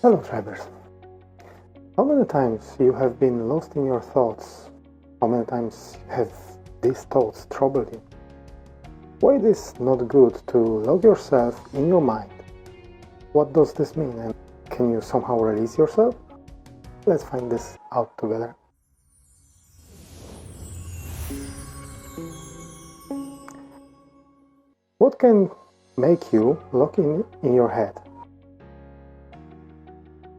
Hello drivers. How many times you have been lost in your thoughts? How many times have these thoughts troubled you? Why it is not good to lock yourself in your mind? What does this mean, and can you somehow release yourself? Let's find this out together. What can make you lock in your head?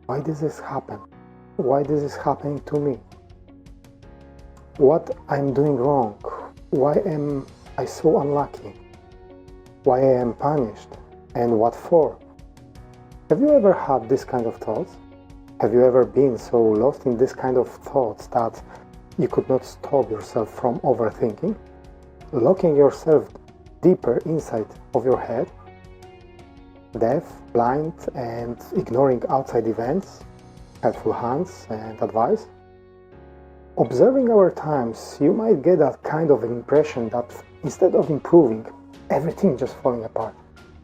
Why does this happen? Why this is happening to me? What I'm doing wrong? Why am I so unlucky? Why I am punished? And what for? Have you ever had this kind of thoughts? Have you ever been so lost in this kind of thoughts that you could not stop yourself from overthinking? Locking yourself deeper inside of your head? Deaf, blind, and ignoring outside events, helpful hands and advice? Observing our times, you might get that kind of impression that instead of improving, everything just falling apart.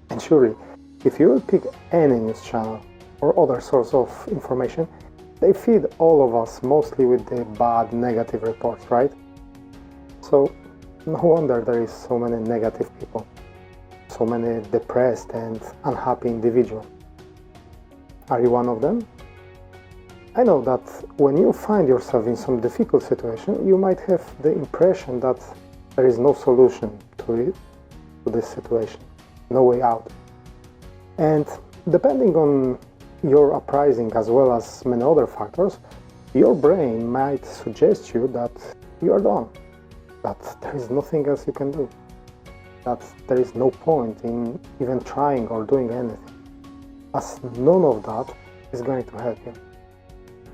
And surely, if you will pick any news channel or other source of information, they feed all of us mostly with the bad, negative reports, right? So, no wonder there is so many negative people. So many depressed and unhappy individuals. Are you one of them? I know that when you find yourself in some difficult situation, you might have the impression that there is no solution to this situation, no way out. And depending on your uprising as well as many other factors, your brain might suggest you that you are done, that there is nothing else you can do, that there is no point in even trying or doing anything, as none of that is going to help you.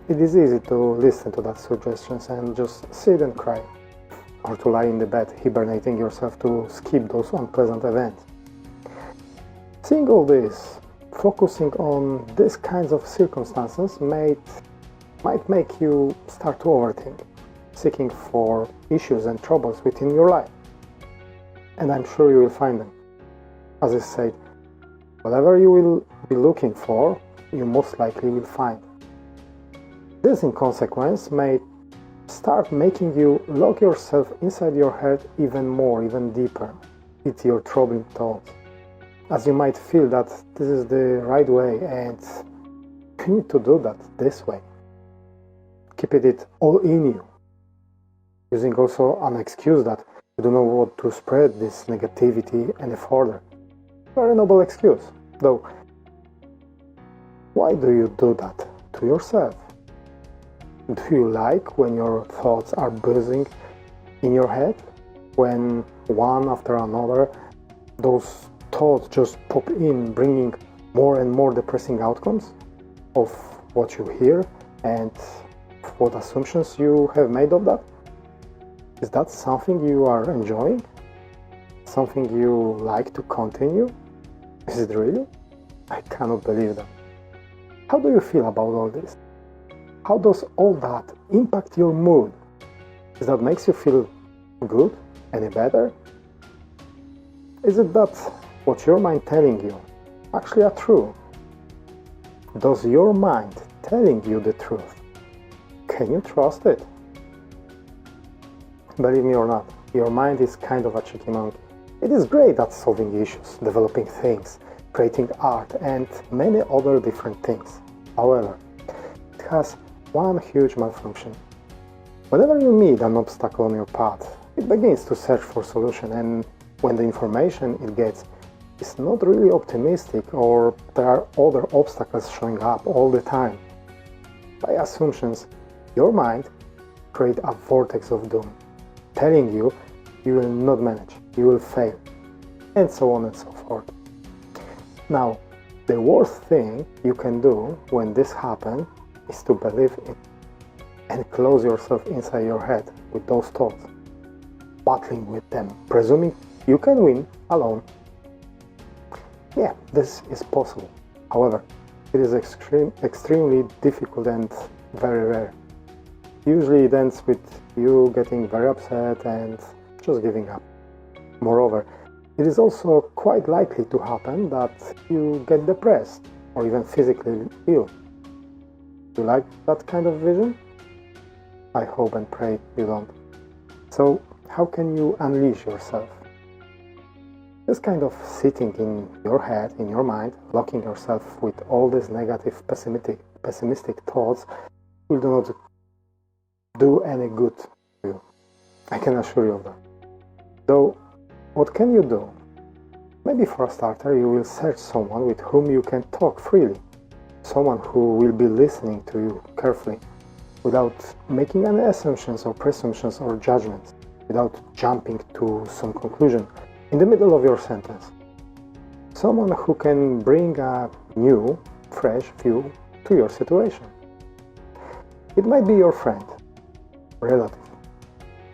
It is easy to listen to that suggestions and just sit and cry, or to lie in the bed hibernating yourself to skip those unpleasant events. Seeing all this, focusing on these kinds of circumstances might make you start to overthink, seeking for issues and troubles within your life. And I'm sure you will find them. As I said, whatever you will be looking for, you most likely will find. This, in consequence, may start making you lock yourself inside your head even more, even deeper, with your troubling thoughts, as you might feel that this is the right way and you need to do that this way. Keeping it all in you, using also an excuse that you don't know what to spread this negativity any further. Very noble excuse, though. Why do you do that to yourself? Do you like when your thoughts are buzzing in your head? When one after another, those thoughts just pop in, bringing more and more depressing outcomes of what you hear and what assumptions you have made of that? Is that something you are enjoying? Something you like to continue? Is it really? I cannot believe that. How do you feel about all this? How does all that impact your mood? Is that makes you feel good? Any better? Is it that what your mind telling you actually are true? Does your mind telling you the truth? Can you trust it? Believe me or not, your mind is kind of a cheeky monkey. It is great at solving issues, developing things, creating art, and many other different things. However, it has one huge malfunction. Whenever you meet an obstacle on your path, it begins to search for solution, and when the information it gets is not really optimistic, or there are other obstacles showing up all the time, by assumptions, your mind creates a vortex of doom, telling you you will not manage, you will fail, and so on and so forth. Now, the worst thing you can do when this happens is to believe it and close yourself inside your head with those thoughts, battling with them, presuming you can win alone. Yeah, this is possible. However, it is extremely difficult and very rare. Usually it ends with you getting very upset and just giving up. Moreover, it is also quite likely to happen that you get depressed or even physically ill You like that kind of vision? I hope and pray you don't. So, how can you unleash yourself? This kind of sitting in your head, in your mind, locking yourself with all these negative, pessimistic thoughts will not do any good to you. I can assure you of that. Though, what can you do? Maybe for a starter, you will search someone with whom you can talk freely. Someone who will be listening to you carefully, without making any assumptions or presumptions or judgments, without jumping to some conclusion in the middle of your sentence. Someone who can bring a new, fresh view to your situation. It might be your friend, relative,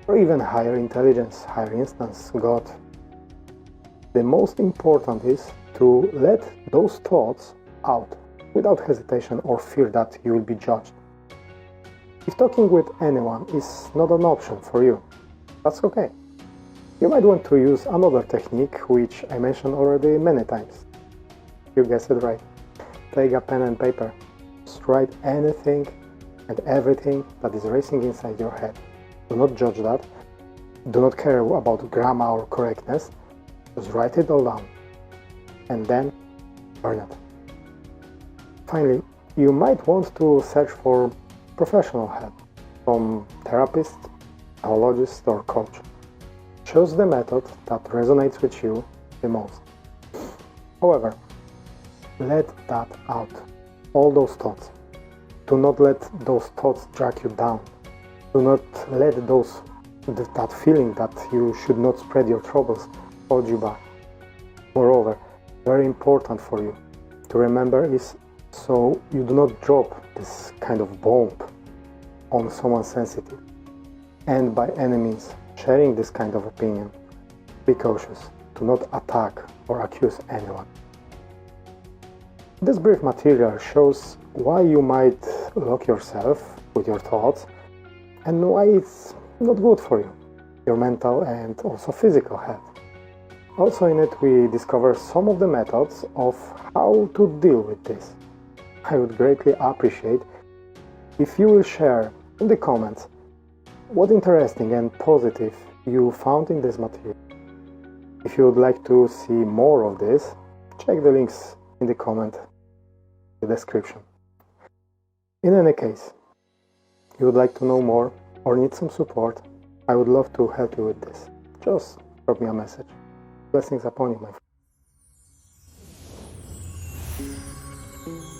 or even higher intelligence, higher instance, God. The most important is to let those thoughts out without hesitation or fear that you will be judged. If talking with anyone is not an option for you, that's okay. You might want to use another technique which I mentioned already many times. You guessed it right. Take a pen and paper. Just write anything and everything that is racing inside your head. Do not judge that. Do not care about grammar or correctness. Just write it all down. And then burn it. Finally, you might want to search for professional help from therapist, psychologist or coach. Choose the method that resonates with you the most. However, let that out. All those thoughts. Do not let those thoughts drag you down. Do not let that feeling that you should not spread your troubles hold you back. Moreover, very important for you to remember is so you do not drop this kind of bomb on someone sensitive. And by any means, sharing this kind of opinion, be cautious. Do not attack or accuse anyone. This brief material shows why you might lock yourself with your thoughts and why it's not good for you, your mental and also physical health. Also in it we discover some of the methods of how to deal with this. I would greatly appreciate if you will share in the comments what interesting and positive you found in this material. If you would like to see more of this, check the links in the comment, the description. In any case, you would like to know more or need some support, I would love to help you with this. Just drop me a message. Blessings upon you, my friend.